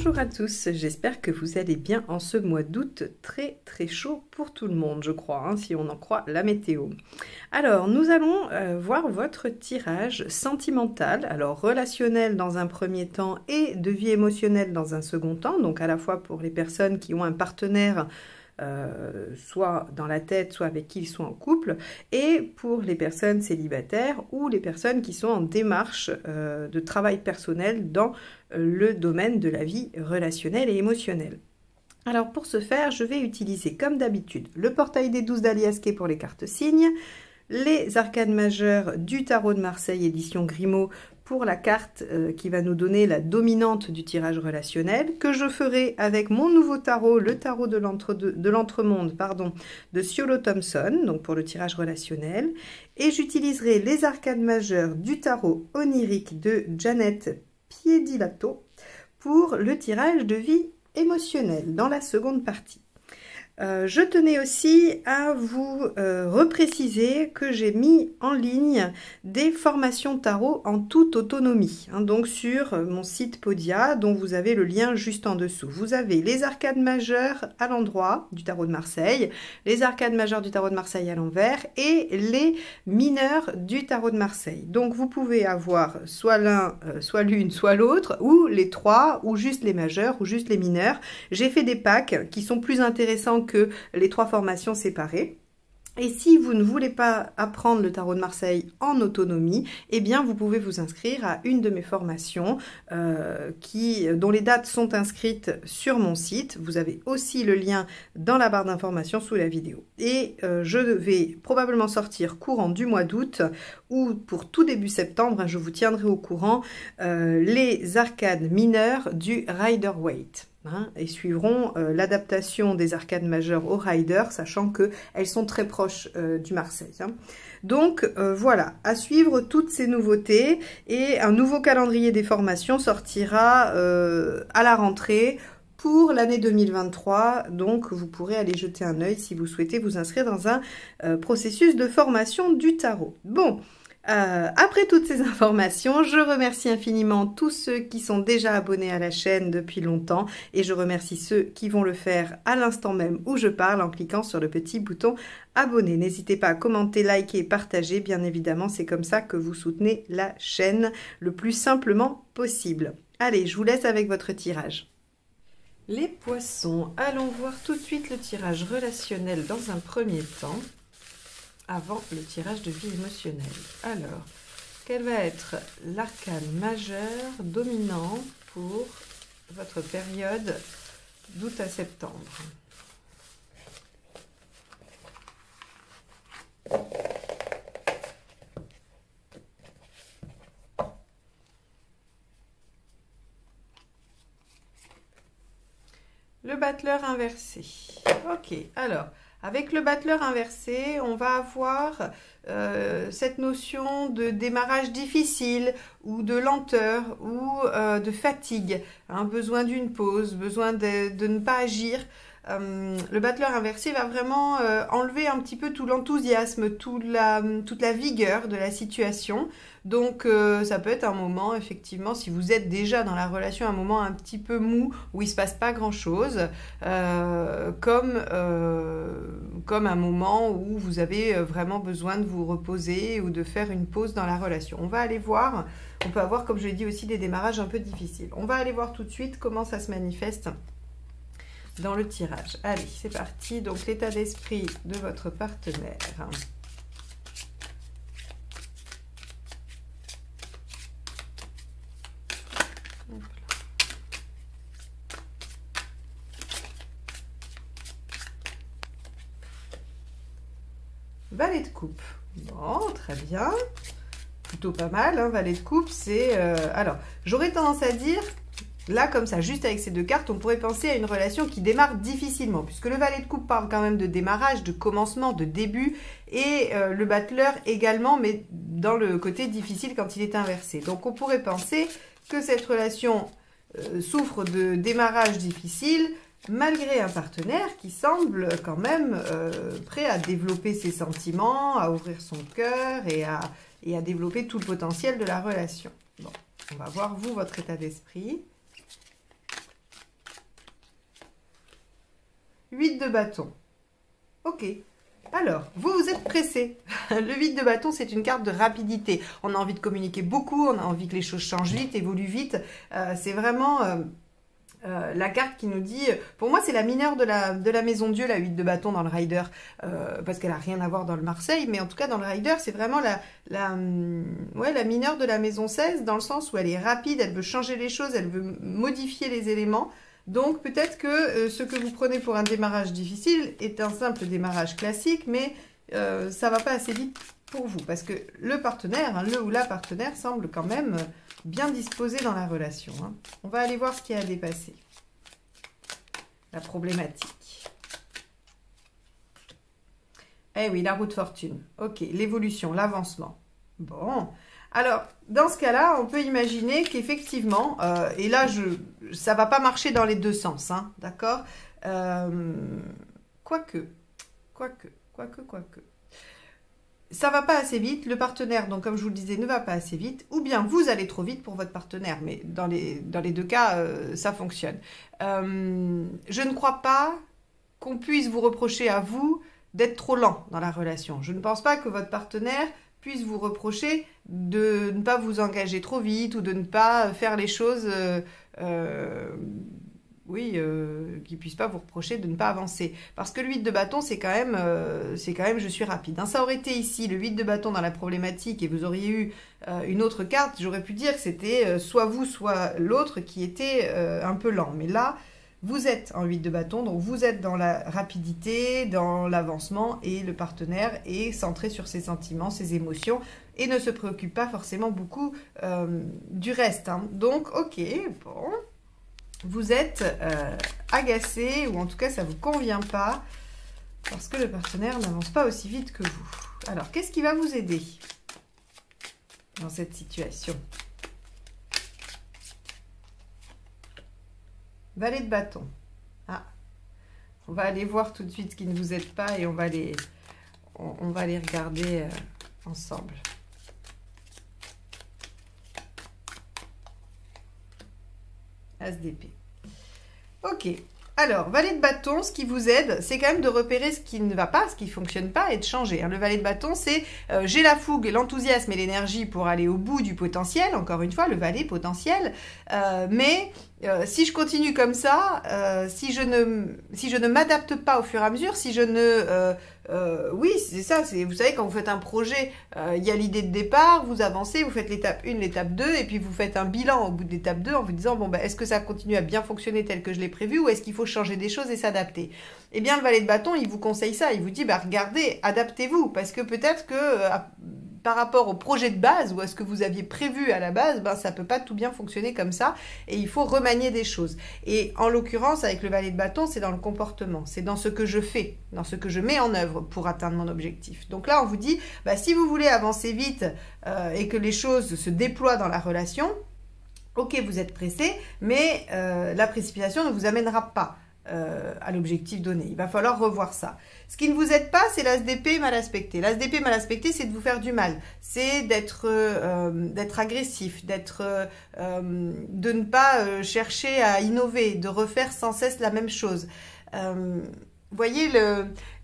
Bonjour à tous, j'espère que vous allez bien en ce mois d'août très chaud pour tout le monde, je crois, hein, si on en croit la météo. Alors, nous allons voir votre tirage sentimental, alors relationnel dans un premier temps et de vie émotionnelle dans un second temps, donc à la fois pour les personnes qui ont un partenaire soit dans la tête, soit avec qui ils sont en couple, et pour les personnes célibataires ou les personnes qui sont en démarche de travail personnel dans le domaine de la vie relationnelle et émotionnelle. Alors pour ce faire, je vais utiliser comme d'habitude le portail des 12 d'Aliasquet pour les cartes signes, les arcades majeures du tarot de Marseille édition Grimaud pour la carte qui va nous donner la dominante du tirage relationnel, que je ferai avec mon nouveau tarot, le tarot de l'entremonde, de Ciolo Thompson, donc pour le tirage relationnel. Et j'utiliserai les arcades majeures du tarot onirique de Janet Piedilato pour le tirage de vie émotionnelle dans la seconde partie. Je tenais aussi à vous repréciser que j'ai mis en ligne des formations tarot en toute autonomie, hein, donc sur mon site Podia, dont vous avez le lien juste en dessous. Vous avez les arcades majeures à l'endroit du tarot de Marseille, les arcades majeures du tarot de Marseille à l'envers et les mineurs du tarot de Marseille. Donc vous pouvez avoir soit l'un, soit l'une, soit l'autre, ou les trois, ou juste les majeurs, ou juste les mineurs. J'ai fait des packs qui sont plus intéressants que les trois formations séparées. Et si vous ne voulez pas apprendre le tarot de Marseille en autonomie, eh bien vous pouvez vous inscrire à une de mes formations dont les dates sont inscrites sur mon site. Vous avez aussi le lien dans la barre d'information sous la vidéo. Et je vais probablement sortir courant du mois d'août ou pour tout début septembre, hein, je vous tiendrai au courant, les arcades mineures du Rider-Waite. Hein, et suivront l'adaptation des arcades majeures au Rider, sachant qu'elles sont très proches du Marseille. Hein. Donc voilà, à suivre toutes ces nouveautés, et un nouveau calendrier des formations sortira à la rentrée pour l'année 2023, donc vous pourrez aller jeter un œil si vous souhaitez vous inscrire dans un processus de formation du tarot. Bon. Après toutes ces informations, je remercie infiniment tous ceux qui sont déjà abonnés à la chaîne depuis longtemps et je remercie ceux qui vont le faire à l'instant même où je parle en cliquant sur le petit bouton abonner. N'hésitez pas à commenter, liker et partager, bien évidemment, c'est comme ça que vous soutenez la chaîne le plus simplement possible. Allez, je vous laisse avec votre tirage. Les poissons, allons voir tout de suite le tirage relationnel dans un premier temps, avant le tirage de vie émotionnelle. Alors, quel va être l'arcane majeur dominant pour votre période d'août à septembre? Le battleur inversé. Ok, alors... avec le battleur inversé, on va avoir cette notion de démarrage difficile ou de lenteur ou de fatigue, hein, besoin d'une pause, besoin de ne pas agir. Le battleur inversé va vraiment enlever un petit peu tout l'enthousiasme, toute la vigueur de la situation. Donc ça peut être un moment, effectivement, si vous êtes déjà dans la relation, un moment un petit peu mou, où il ne se passe pas grand-chose, comme un moment où vous avez vraiment besoin de vous reposer ou de faire une pause dans la relation. On va aller voir, on peut avoir, comme je l'ai dit aussi, des démarrages un peu difficiles. On va aller voir tout de suite comment ça se manifeste dans le tirage. Allez, c'est parti. Donc, l'état d'esprit de votre partenaire. Valet de coupe. Bon, très bien. Plutôt pas mal, hein, valet de coupe. C'est... alors, j'aurais tendance à dire... là, comme ça, juste avec ces deux cartes, on pourrait penser à une relation qui démarre difficilement, puisque le valet de coupe parle quand même de démarrage, de commencement, de début, et le battleur également, mais dans le côté difficile quand il est inversé. Donc, on pourrait penser que cette relation souffre de démarrage difficile, malgré un partenaire qui semble quand même prêt à développer ses sentiments, à ouvrir son cœur et à développer tout le potentiel de la relation. Bon, on va voir, vous, votre état d'esprit. 8 de bâton. Ok. Alors, vous êtes pressé. Le 8 de bâton, c'est une carte de rapidité. On a envie de communiquer beaucoup, on a envie que les choses changent vite, évoluent vite. C'est vraiment la carte qui nous dit... Pour moi, c'est la mineure de la Maison Dieu, la 8 de bâton dans le Rider, parce qu'elle n'a rien à voir dans le Marseille, mais en tout cas, dans le Rider, c'est vraiment la mineure de la Maison 16, dans le sens où elle est rapide, elle veut changer les choses, elle veut modifier les éléments. Donc peut-être que ce que vous prenez pour un démarrage difficile est un simple démarrage classique, mais ça va pas assez vite pour vous. Parce que le partenaire, hein, le ou la partenaire semble quand même bien disposé dans la relation. Hein. On va aller voir ce qu'il y a à dépasser. La problématique. Eh oui, la roue de fortune. Ok, l'évolution, l'avancement. Bon... Alors, dans ce cas-là, on peut imaginer qu'effectivement, et là, ça ne va pas marcher dans les deux sens, hein, d'accord, quoique, ça ne va pas assez vite, le partenaire, donc comme je vous le disais, ne va pas assez vite, ou bien vous allez trop vite pour votre partenaire, mais dans les deux cas, ça fonctionne. Je ne crois pas qu'on puisse vous reprocher à vous d'être trop lent dans la relation. Je ne pense pas que votre partenaire puisse vous reprocher de ne pas vous engager trop vite ou de ne pas faire les choses, qu'il ne puisse pas vous reprocher de ne pas avancer. Parce que le 8 de bâton, c'est quand même je suis rapide. Hein. Ça aurait été ici, le 8 de bâton dans la problématique, et vous auriez eu une autre carte, j'aurais pu dire que c'était soit vous, soit l'autre qui était un peu lent. Mais là, vous êtes en 8 de bâton, donc vous êtes dans la rapidité, dans l'avancement, et le partenaire est centré sur ses sentiments, ses émotions, et ne se préoccupe pas forcément beaucoup du reste. Hein. Donc, ok, bon, vous êtes agacé, ou en tout cas, ça ne vous convient pas, parce que le partenaire n'avance pas aussi vite que vous. Alors, qu'est-ce qui va vous aider dans cette situation ? Valet de bâton. Ah, on va aller voir tout de suite ce qui ne vous aide pas et on va les regarder ensemble. As d'épée. Ok. Alors, valet de bâton, ce qui vous aide, c'est quand même de repérer ce qui ne va pas, ce qui ne fonctionne pas et de changer. Hein. Le valet de bâton, c'est j'ai la fougue, l'enthousiasme et l'énergie pour aller au bout du potentiel. Encore une fois, le valet potentiel. Mais si je continue comme ça, si je ne m'adapte pas au fur et à mesure, si je ne... oui, c'est ça. Vous savez, quand vous faites un projet, il y a l'idée de départ, vous avancez, vous faites l'étape 1, l'étape 2, et puis vous faites un bilan au bout de l'étape 2 en vous disant, bon, ben, est-ce que ça continue à bien fonctionner tel que je l'ai prévu ou est-ce qu'il faut changer des choses et s'adapter? Eh bien, le valet de bâton, il vous conseille ça. Il vous dit, bah, regardez, adaptez-vous, parce que peut-être que... par rapport au projet de base ou à ce que vous aviez prévu à la base, ben, ça ne peut pas tout bien fonctionner comme ça et il faut remanier des choses. Et en l'occurrence, avec le valet de bâton, c'est dans le comportement, c'est dans ce que je fais, dans ce que je mets en œuvre pour atteindre mon objectif. Donc là, on vous dit, bah, si vous voulez avancer vite et que les choses se déploient dans la relation, ok, vous êtes pressé, mais la précipitation ne vous amènera pas à l'objectif donné. Il va falloir revoir ça. Ce qui ne vous aide pas, c'est l'as d'épée mal aspecté. L'as d'épée mal aspecté, c'est de vous faire du mal. C'est d'être agressif, de ne pas chercher à innover, de refaire sans cesse la même chose. Vous voyez,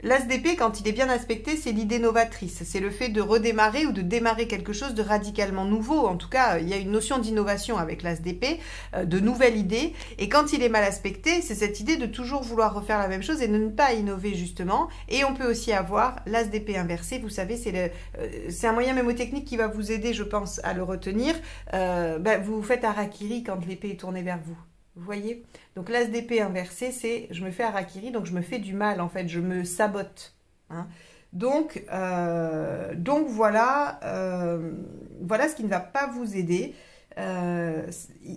l'as d'épée, quand il est bien aspecté, c'est l'idée novatrice. C'est le fait de redémarrer ou de démarrer quelque chose de radicalement nouveau. En tout cas, il y a une notion d'innovation avec l'as d'épée, de nouvelles idées. Et quand il est mal aspecté, c'est cette idée de toujours vouloir refaire la même chose et de ne pas innover, justement. Et on peut aussi avoir l'as d'épée inversé. Vous savez, c'est un moyen mémotechnique qui va vous aider, je pense, à le retenir. Vous faites harakiri quand l'épée est tournée vers vous. Vous voyez? Donc l'as d'épée inversé, c'est je me fais harakiri, donc je me fais du mal, en fait, je me sabote. Hein. Donc voilà, voilà ce qui ne va pas vous aider. Il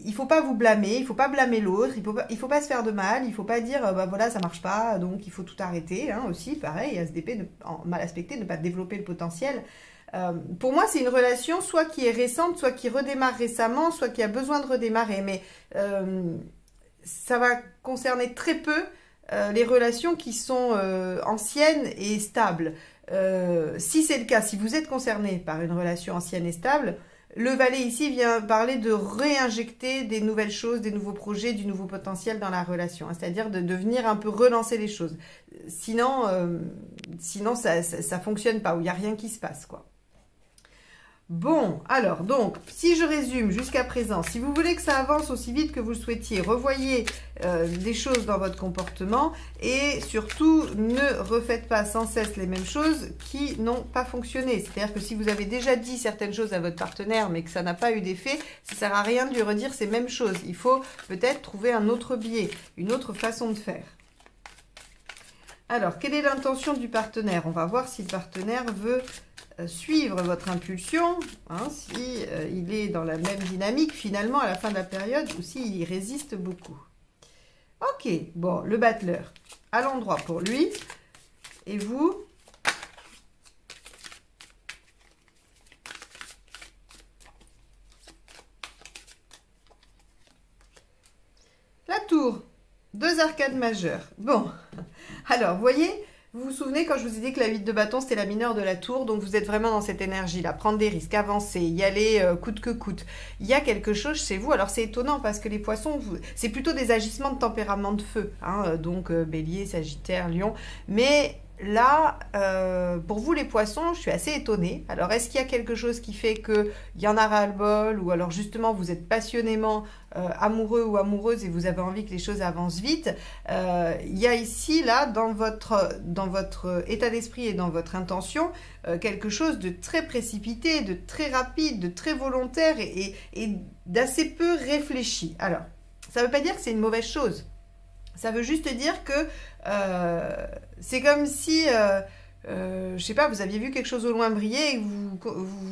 ne faut pas vous blâmer, il ne faut pas blâmer l'autre, il faut pas se faire de mal, il ne faut pas dire bah voilà, ça ne marche pas, donc il faut tout arrêter. Hein, aussi, pareil, ASDP, mal aspecté, ne pas développer le potentiel. Pour moi, c'est une relation soit qui est récente, soit qui redémarre récemment, soit qui a besoin de redémarrer. Mais ça va concerner très peu les relations qui sont anciennes et stables. Si c'est le cas, si vous êtes concerné par une relation ancienne et stable, Le valet ici vient parler de réinjecter des nouvelles choses, des nouveaux projets, du nouveau potentiel dans la relation, hein, c'est-à-dire de venir un peu relancer les choses. Sinon, ça fonctionne pas, ou il n'y a rien qui se passe, quoi. Bon, alors, donc, si je résume jusqu'à présent, si vous voulez que ça avance aussi vite que vous le souhaitiez, revoyez des choses dans votre comportement et surtout, ne refaites pas sans cesse les mêmes choses qui n'ont pas fonctionné. C'est-à-dire que si vous avez déjà dit certaines choses à votre partenaire mais que ça n'a pas eu d'effet, ça ne sert à rien de lui redire ces mêmes choses. Il faut peut-être trouver un autre biais, une autre façon de faire. Alors, quelle est l'intention du partenaire? On va voir si le partenaire veut suivre votre impulsion, hein, si il est dans la même dynamique finalement à la fin de la période ou s'il y résiste beaucoup. Ok, bon, le battleur à l'endroit pour lui. Et vous? La tour, 2 arcades majeures. Bon, alors, vous voyez, vous vous souvenez quand je vous ai dit que la 8 de bâton, c'était la mineure de la tour, donc vous êtes vraiment dans cette énergie-là, prendre des risques, avancer, y aller coûte que coûte. Il y a quelque chose chez vous, alors c'est étonnant parce que les poissons, c'est plutôt des agissements de tempérament de feu, hein, donc bélier, sagittaire, lion, mais là, pour vous les poissons, je suis assez étonnée. Alors, est-ce qu'il y a quelque chose qui fait qu'il y en a ras-le-bol ou alors justement vous êtes passionnément amoureux ou amoureuse et vous avez envie que les choses avancent vite? Il y a ici, là, dans votre état d'esprit et dans votre intention, quelque chose de très précipité, de très rapide, de très volontaire et d'assez peu réfléchi. Alors, ça ne veut pas dire que c'est une mauvaise chose. Ça veut juste dire que c'est comme si, je sais pas, vous aviez vu quelque chose au loin briller et vous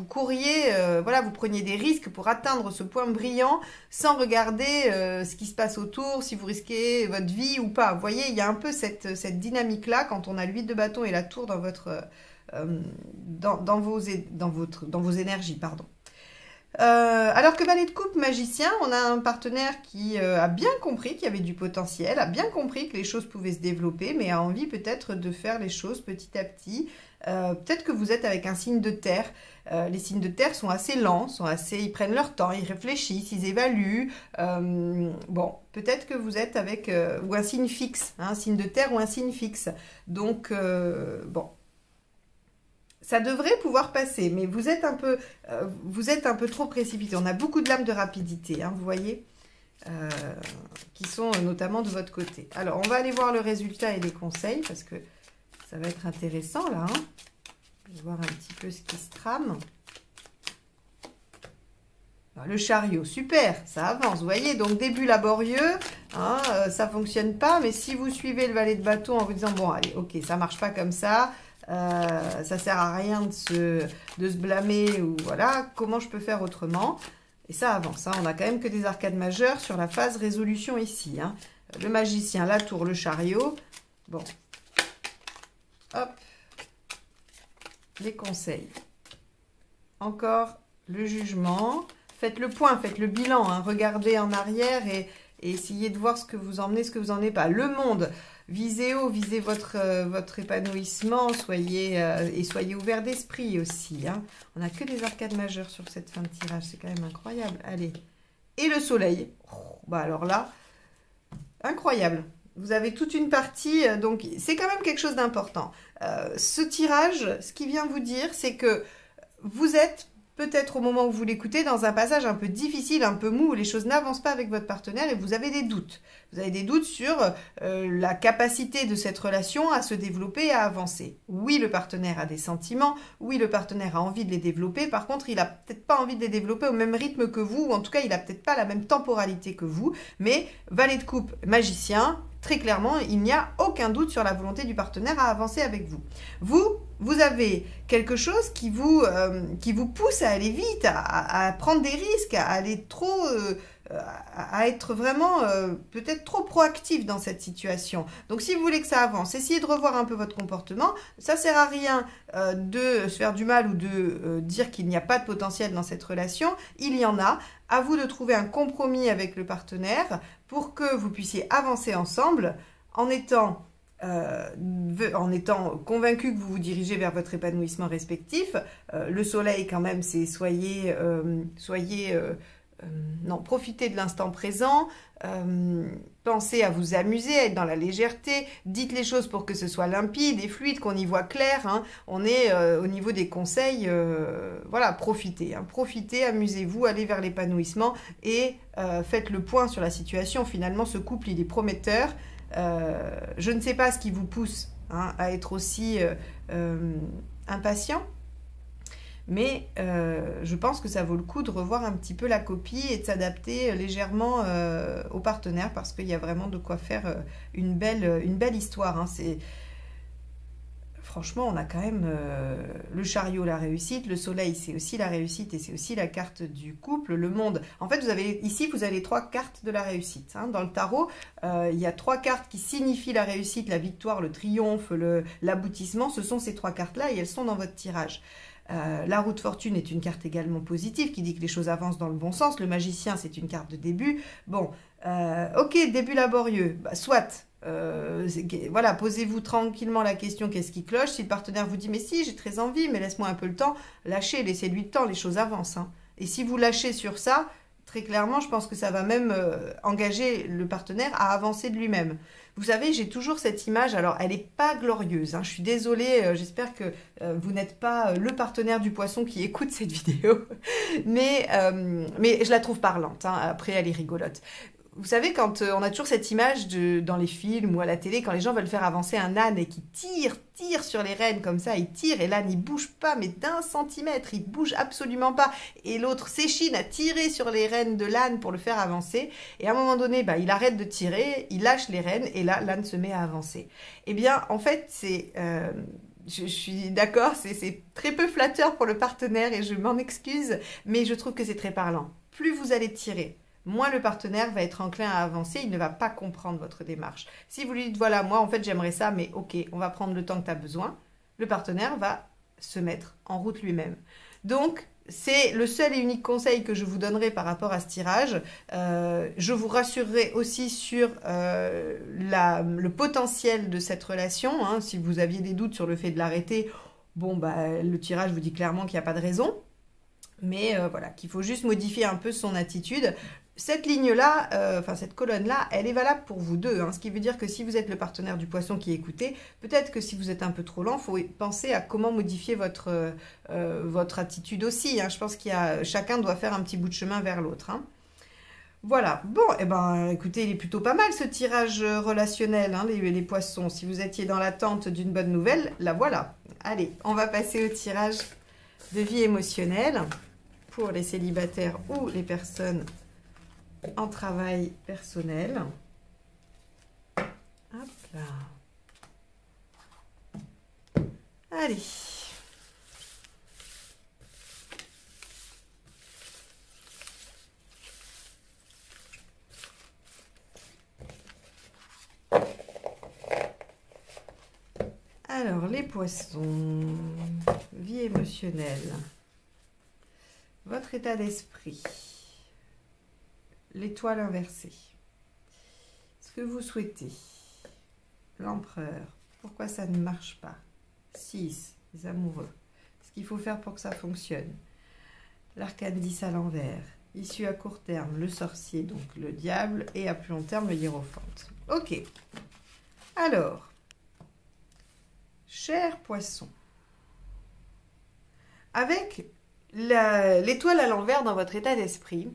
couriez, voilà, vous preniez des risques pour atteindre ce point brillant sans regarder ce qui se passe autour, si vous risquez votre vie ou pas. Vous voyez, il y a un peu cette dynamique-là quand on a l'huile de bâton et la tour dans dans vos énergies, pardon. Alors que valet de coupe, magicien, on a un partenaire qui a bien compris qu'il y avait du potentiel, a bien compris que les choses pouvaient se développer, mais a envie peut-être de faire les choses petit à petit. Peut-être que vous êtes avec un signe de terre. Les signes de terre sont assez lents, ils prennent leur temps, ils réfléchissent, ils évaluent. Bon, peut-être que vous êtes avec ou un signe fixe, hein, un signe de terre ou un signe fixe. Donc, bon. Ça devrait pouvoir passer, mais vous êtes un peu trop précipité. On a beaucoup de lames de rapidité, hein, vous voyez, qui sont notamment de votre côté. Alors, on va aller voir le résultat et les conseils, parce que ça va être intéressant, là. Hein. Je vais voir un petit peu ce qui se trame. Alors, le chariot, super, ça avance, vous voyez. Donc, début laborieux, hein, ça ne fonctionne pas, mais si vous suivez le valet de bâton en vous disant, bon, allez, ok, ça ne marche pas comme ça, ça sert à rien de se blâmer ou voilà, comment je peux faire autrement? Et ça avance, hein. On a quand même que des arcades majeures sur la phase résolution ici, hein. Le magicien, la tour, le chariot. Bon, hop, les conseils. Encore le jugement. Faites le point, faites le bilan, hein. Regardez en arrière et essayez de voir ce que vous emmenez, ce que vous n'emmenez pas. Le monde. Visez haut, visez votre épanouissement, soyez ouvert d'esprit aussi. Hein. On n'a que des arcades majeures sur cette fin de tirage, c'est quand même incroyable. Allez, et le soleil. Oh, bah alors là, incroyable. Vous avez toute une partie, donc c'est quand même quelque chose d'important. Ce tirage, ce qui vient vous dire, c'est que vous êtes peut-être au moment où vous l'écoutez dans un passage un peu difficile, un peu mou, où les choses n'avancent pas avec votre partenaire et vous avez des doutes. Vous avez des doutes sur la capacité de cette relation à se développer et à avancer. Oui, le partenaire a des sentiments, oui, le partenaire a envie de les développer, par contre, il n'a peut-être pas envie de les développer au même rythme que vous, ou en tout cas, il n'a peut-être pas la même temporalité que vous, mais valet de coupe, magicien, très clairement, il n'y a aucun doute sur la volonté du partenaire à avancer avec vous. Vous avez quelque chose qui vous pousse à aller vite, à prendre des risques, à aller trop, à être vraiment peut-être trop proactif dans cette situation. Donc, si vous voulez que ça avance, essayez de revoir un peu votre comportement. Ça ne sert à rien de se faire du mal ou de dire qu'il n'y a pas de potentiel dans cette relation. Il y en a. À vous de trouver un compromis avec le partenaire pour que vous puissiez avancer ensemble en étant en étant convaincu que vous vous dirigez vers votre épanouissement respectif. Le soleil, quand même, c'est non, profitez de l'instant présent, pensez à vous amuser, à être dans la légèreté, dites les choses pour que ce soit limpide et fluide, qu'on y voit clair, hein. On est au niveau des conseils, voilà, profitez, hein. Profitez, amusez-vous, allez vers l'épanouissement et faites le point sur la situation. Finalement, ce couple, il est prometteur. Je ne sais pas ce qui vous pousse, hein, à être aussi impatient. Mais je pense que ça vaut le coup de revoir un petit peu la copie et de s'adapter légèrement au partenaire parce qu'il y a vraiment de quoi faire une belle histoire, hein. Franchement, on a quand même le chariot, la réussite, le soleil, c'est aussi la réussite et c'est aussi la carte du couple, le monde. En fait, ici, vous avez 3 cartes de la réussite, hein. Dans le tarot, il y a 3 cartes qui signifient la réussite, la victoire, le triomphe, l'aboutissement. Ce sont ces 3 cartes-là et elles sont dans votre tirage. La roue de fortune est une carte également positive qui dit que les choses avancent dans le bon sens. Le magicien, c'est une carte de début. Bon, ok, début laborieux, bah, soit. Voilà, posez-vous tranquillement la question, qu'est-ce qui cloche? Si le partenaire vous dit, mais si, j'ai très envie, mais laisse-moi un peu le temps, lâchez, laissez-lui le temps, les choses avancent, hein. Et si vous lâchez sur ça, très clairement, je pense que ça va même engager le partenaire à avancer de lui-même. Vous savez, j'ai toujours cette image, alors elle n'est pas glorieuse, hein, je suis désolée, j'espère que vous n'êtes pas le partenaire du poisson qui écoute cette vidéo, mais je la trouve parlante, hein, après elle est rigolote. Vous savez, quand on a toujours cette image dans les films ou à la télé, quand les gens veulent faire avancer un âne et qui tire sur les rênes comme ça, il tire et l'âne il bouge pas, mais d'1 centimètre, il bouge absolument pas. Et l'autre s'échine à tirer sur les rênes de l'âne pour le faire avancer. Et à un moment donné, bah, il arrête de tirer, il lâche les rênes et là, l'âne se met à avancer. Eh bien, en fait, je suis d'accord, c'est très peu flatteur pour le partenaire et je m'en excuse, mais je trouve que c'est très parlant. Plus vous allez tirer, moins le partenaire va être enclin à avancer, il ne va pas comprendre votre démarche. Si vous lui dites, voilà, moi, en fait, j'aimerais ça, mais ok, on va prendre le temps que tu as besoin, le partenaire va se mettre en route lui-même. Donc, c'est le seul et unique conseil que je vous donnerai par rapport à ce tirage. Je vous rassurerai aussi sur le potentiel de cette relation, hein. Si vous aviez des doutes sur le fait de l'arrêter, bon, bah, le tirage vous dit clairement qu'il n'y a pas de raison. Mais voilà, qu'il faut juste modifier un peu son attitude. Cette ligne-là, enfin cette colonne-là, elle est valable pour vous deux, hein, ce qui veut dire que si vous êtes le partenaire du poisson qui écoutez, peut-être que si vous êtes un peu trop lent, il faut penser à comment modifier votre attitude aussi, hein. Je pense chacun doit faire un petit bout de chemin vers l'autre, hein. Voilà, bon, eh ben, écoutez, il est plutôt pas mal ce tirage relationnel, hein, les poissons. Si vous étiez dans l'attente d'une bonne nouvelle, la voilà. Allez, on va passer au tirage de vie émotionnelle pour les célibataires ou les personnes en travail personnel. Hop là. Allez. Alors, les poissons, vie émotionnelle, votre état d'esprit, l'étoile inversée, ce que vous souhaitez, l'empereur, pourquoi ça ne marche pas, 6, les amoureux, ce qu'il faut faire pour que ça fonctionne, l'arcane 10 à l'envers, issue à court terme, le sorcier, donc le diable, et à plus long terme, le hiérophante. Ok, alors, cher poisson, avec l'étoile à l'envers dans votre état d'esprit,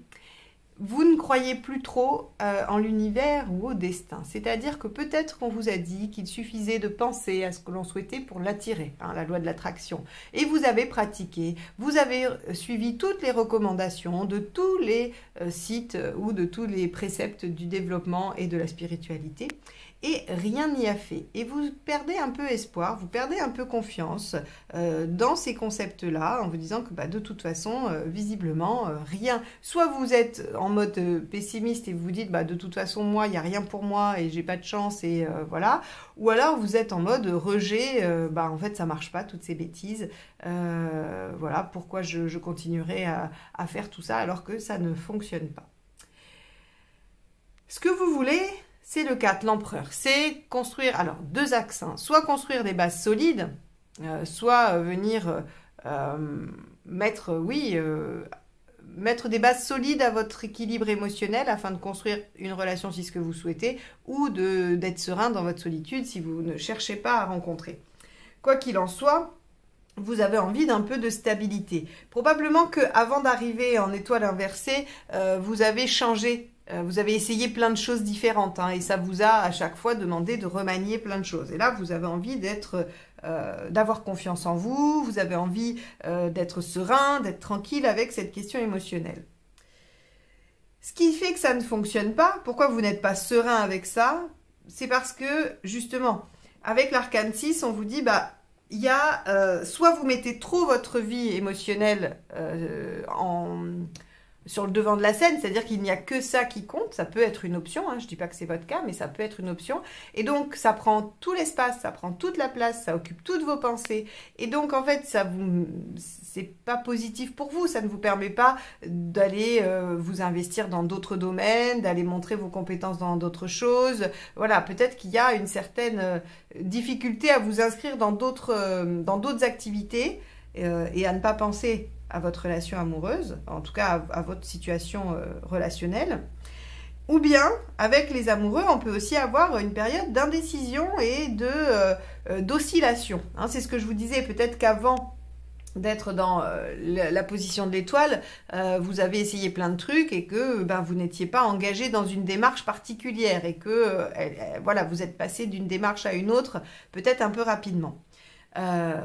vous ne croyez plus trop en l'univers ou au destin. C'est-à-dire que peut-être qu'on vous a dit qu'il suffisait de penser à ce que l'on souhaitait pour l'attirer, hein, la loi de l'attraction. Et vous avez pratiqué, vous avez suivi toutes les recommandations de tous les sites ou de tous les préceptes du développement et de la spiritualité. Et rien n'y a fait. Et vous perdez un peu espoir, vous perdez un peu confiance dans ces concepts-là, en vous disant que bah, de toute façon, visiblement, rien. Soit vous êtes en mode pessimiste et vous vous dites, bah, de toute façon, moi, il n'y a rien pour moi et j'ai pas de chance et voilà. Ou alors vous êtes en mode rejet, bah, en fait, ça marche pas, toutes ces bêtises. Voilà, pourquoi je continuerai à faire tout ça alors que ça ne fonctionne pas. Ce que vous voulez, c'est le 4, l'empereur. C'est construire, alors deux axes, hein, soit construire des bases solides, soit venir mettre, mettre des bases solides à votre équilibre émotionnel afin de construire une relation si c'est ce que vous souhaitez, ou d'être serein dans votre solitude si vous ne cherchez pas à rencontrer. Quoi qu'il en soit, vous avez envie d'un peu de stabilité. Probablement qu'avant d'arriver en étoile inversée, vous avez changé, vous avez essayé plein de choses différentes, hein, et ça vous a à chaque fois demandé de remanier plein de choses. Et là, vous avez envie d'avoir confiance en vous, vous avez envie d'être serein, d'être tranquille avec cette question émotionnelle. Ce qui fait que ça ne fonctionne pas, pourquoi vous n'êtes pas serein avec ça, c'est parce que, justement, avec l'arcane 6, on vous dit, il y a, soit vous mettez trop votre vie émotionnelle sur le devant de la scène, c'est-à-dire qu'il n'y a que ça qui compte, ça peut être une option, hein, je ne dis pas que c'est votre cas, mais ça peut être une option, et donc ça prend tout l'espace, ça prend toute la place, ça occupe toutes vos pensées, et donc en fait, c'est pas positif pour vous, ça ne vous permet pas d'aller vous investir dans d'autres domaines, d'aller montrer vos compétences dans d'autres choses, voilà, peut-être qu'il y a une certaine difficulté à vous inscrire dans d'autres activités, et à ne pas penser à votre relation amoureuse, en tout cas à votre situation relationnelle. Ou bien, avec les amoureux, on peut aussi avoir une période d'indécision et d'oscillation. Hein, c'est ce que je vous disais, peut-être qu'avant d'être dans la position de l'étoile, vous avez essayé plein de trucs et que vous n'étiez pas engagé dans une démarche particulière et que voilà, vous êtes passé d'une démarche à une autre, peut-être un peu rapidement.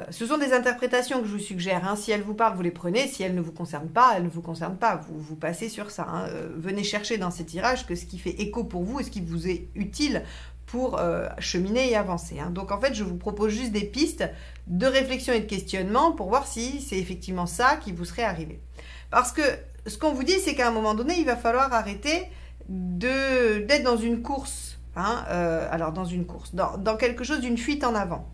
Ce sont des interprétations que je vous suggère, hein. Si elles vous parlent, vous les prenez. Si elles ne vous concernent pas, elles ne vous concernent pas. Vous passez sur ça, hein. Venez chercher dans ces tirages que ce qui fait écho pour vous et ce qui vous est utile pour cheminer et avancer, hein. Donc en fait, je vous propose juste des pistes de réflexion et de questionnement pour voir si c'est effectivement ça qui vous serait arrivé. Parce que ce qu'on vous dit, c'est qu'à un moment donné, il va falloir arrêter d'être dans une course, hein. Alors dans une course, dans quelque chose d'une fuite en avant.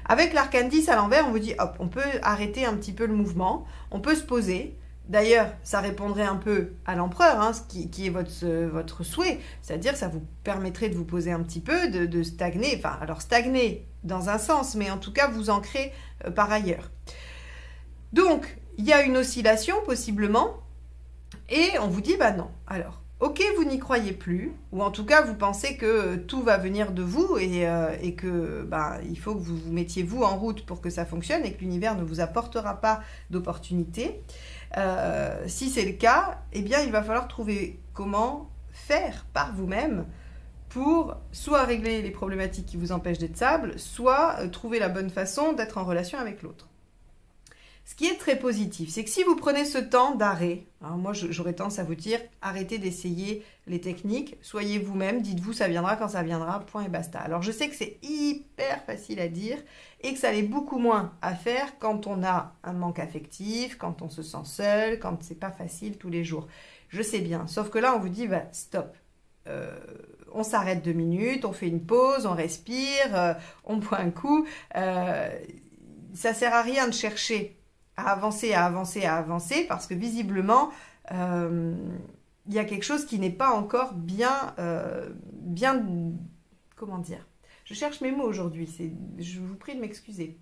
Avec l'arcane 10 à l'envers, on vous dit, hop, on peut arrêter un petit peu le mouvement, on peut se poser. D'ailleurs, ça répondrait un peu à l'empereur, hein, qui est votre souhait, c'est-à-dire ça vous permettrait de vous poser un petit peu, de stagner, enfin, alors stagner dans un sens, mais en tout cas vous ancrer par ailleurs. Donc, il y a une oscillation possiblement, et on vous dit, non, alors, ok, vous n'y croyez plus, ou en tout cas vous pensez que tout va venir de vous et que il faut que vous vous mettiez vous en route pour que ça fonctionne et que l'univers ne vous apportera pas d'opportunités. Si c'est le cas, eh bien il va falloir trouver comment faire par vous-même pour soit régler les problématiques qui vous empêchent d'être stable, soit trouver la bonne façon d'être en relation avec l'autre. Ce qui est très positif, c'est que si vous prenez ce temps d'arrêt, hein, moi j'aurais tendance à vous dire, arrêtez d'essayer les techniques, soyez vous-même, dites-vous ça viendra quand ça viendra, point et basta. Alors je sais que c'est hyper facile à dire et que ça l'est beaucoup moins à faire quand on a un manque affectif, quand on se sent seul, quand c'est pas facile tous les jours. Je sais bien, sauf que là on vous dit, stop. On s'arrête 2 minutes, on fait une pause, on respire, on boit un coup. Ça sert à rien de chercher à avancer, parce que visiblement, il y a quelque chose qui n'est pas encore bien, comment dire, je cherche mes mots aujourd'hui, je vous prie de m'excuser.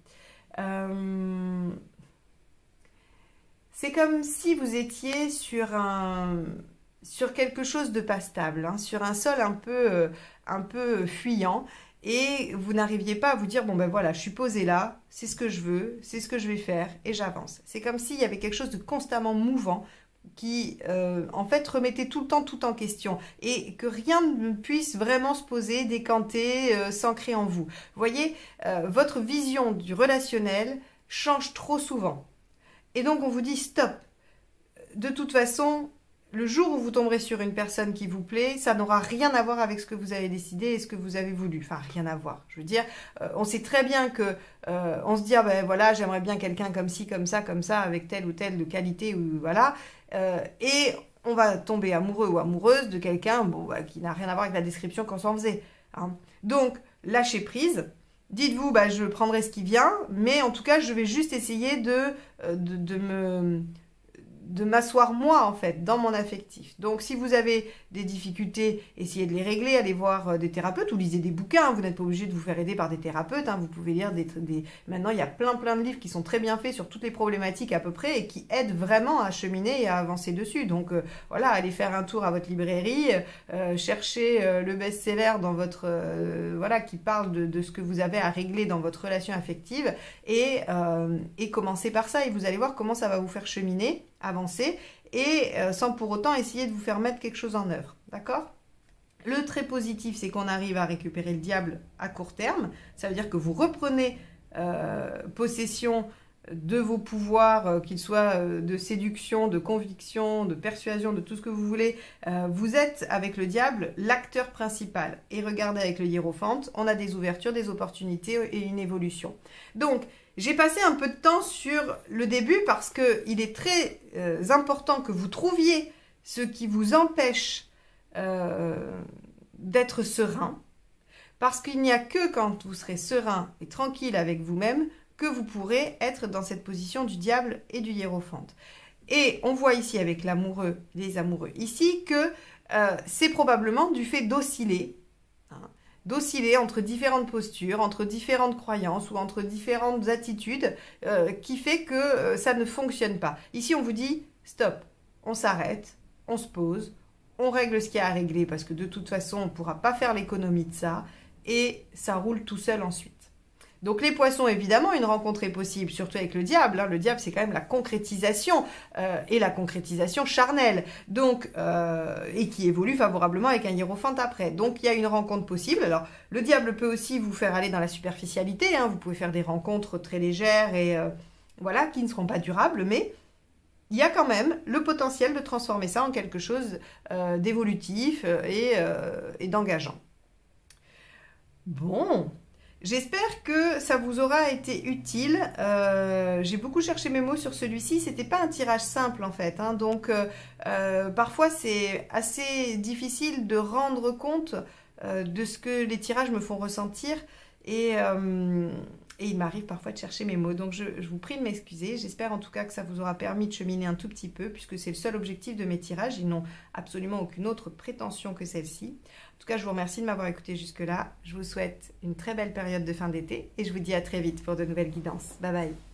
C'est comme si vous étiez sur quelque chose de pas stable, hein, sur un sol un peu fuyant, et vous n'arriviez pas à vous dire, voilà, je suis posée là, c'est ce que je veux, c'est ce que je vais faire, et j'avance. C'est comme s'il y avait quelque chose de constamment mouvant qui, en fait, remettait tout le temps tout en question, et que rien ne puisse vraiment se poser, décanter, s'ancrer en vous. Vous voyez, votre vision du relationnel change trop souvent. Et donc, on vous dit, stop. De toute façon, le jour où vous tomberez sur une personne qui vous plaît, ça n'aura rien à voir avec ce que vous avez décidé et ce que vous avez voulu. Enfin, rien à voir. Je veux dire, on sait très bien que on se dit, voilà, j'aimerais bien quelqu'un comme ci, comme ça, avec telle ou telle qualité, ou voilà. Et on va tomber amoureux ou amoureuse de quelqu'un qui n'a rien à voir avec la description qu'on s'en faisait, hein. Donc, lâchez prise. Dites-vous, je prendrai ce qui vient, mais en tout cas, je vais juste essayer de de m'asseoir moi en fait dans mon affectif. Donc si vous avez des difficultés, essayez de les régler, allez voir des thérapeutes ou lisez des bouquins, hein. Vous n'êtes pas obligé de vous faire aider par des thérapeutes, hein. Vous pouvez lire Maintenant il y a plein de livres qui sont très bien faits sur toutes les problématiques à peu près et qui aident vraiment à cheminer et à avancer dessus. Donc voilà, allez faire un tour à votre librairie, cherchez le best-seller dans votre voilà, qui parle de ce que vous avez à régler dans votre relation affective et commencez par ça et vous allez voir comment ça va vous faire cheminer, avancer et sans pour autant essayer de vous faire mettre quelque chose en œuvre, d'accord? Le très positif, c'est qu'on arrive à récupérer le diable à court terme, ça veut dire que vous reprenez possession de vos pouvoirs, qu'ils soient de séduction, de conviction, de persuasion, de tout ce que vous voulez. Vous êtes, avec le diable, l'acteur principal. Et regardez, avec le hiérophante, on a des ouvertures, des opportunités et une évolution. Donc, j'ai passé un peu de temps sur le début parce qu'il est très important que vous trouviez ce qui vous empêche d'être serein. Parce qu'il n'y a que quand vous serez serein et tranquille avec vous-même que vous pourrez être dans cette position du diable et du hiérophante. Et on voit ici avec l'amoureux, les amoureux ici, que c'est probablement du fait d'osciller, hein, d'osciller entre différentes postures, entre différentes croyances ou entre différentes attitudes qui fait que ça ne fonctionne pas. Ici, on vous dit stop, on s'arrête, on se pose, on règle ce qu'il y a à régler parce que de toute façon, on ne pourra pas faire l'économie de ça et ça roule tout seul ensuite. Donc les poissons, évidemment, une rencontre est possible, surtout avec le diable. Hein. Le diable, c'est quand même la concrétisation, et la concrétisation charnelle, donc, et qui évolue favorablement avec un hiérophante après. Donc il y a une rencontre possible. Alors le diable peut aussi vous faire aller dans la superficialité. Hein. Vous pouvez faire des rencontres très légères et voilà, qui ne seront pas durables, mais il y a quand même le potentiel de transformer ça en quelque chose d'évolutif et d'engageant. Bon... J'espère que ça vous aura été utile. J'ai beaucoup cherché mes mots sur celui-ci. C'était pas un tirage simple en fait, hein. Donc parfois c'est assez difficile de rendre compte de ce que les tirages me font ressentir et il m'arrive parfois de chercher mes mots. Donc je vous prie de m'excuser. J'espère en tout cas que ça vous aura permis de cheminer un tout petit peu puisque c'est le seul objectif de mes tirages. Ils n'ont absolument aucune autre prétention que celle-ci. En tout cas, je vous remercie de m'avoir écouté jusque-là. Je vous souhaite une très belle période de fin d'été et je vous dis à très vite pour de nouvelles guidances. Bye bye.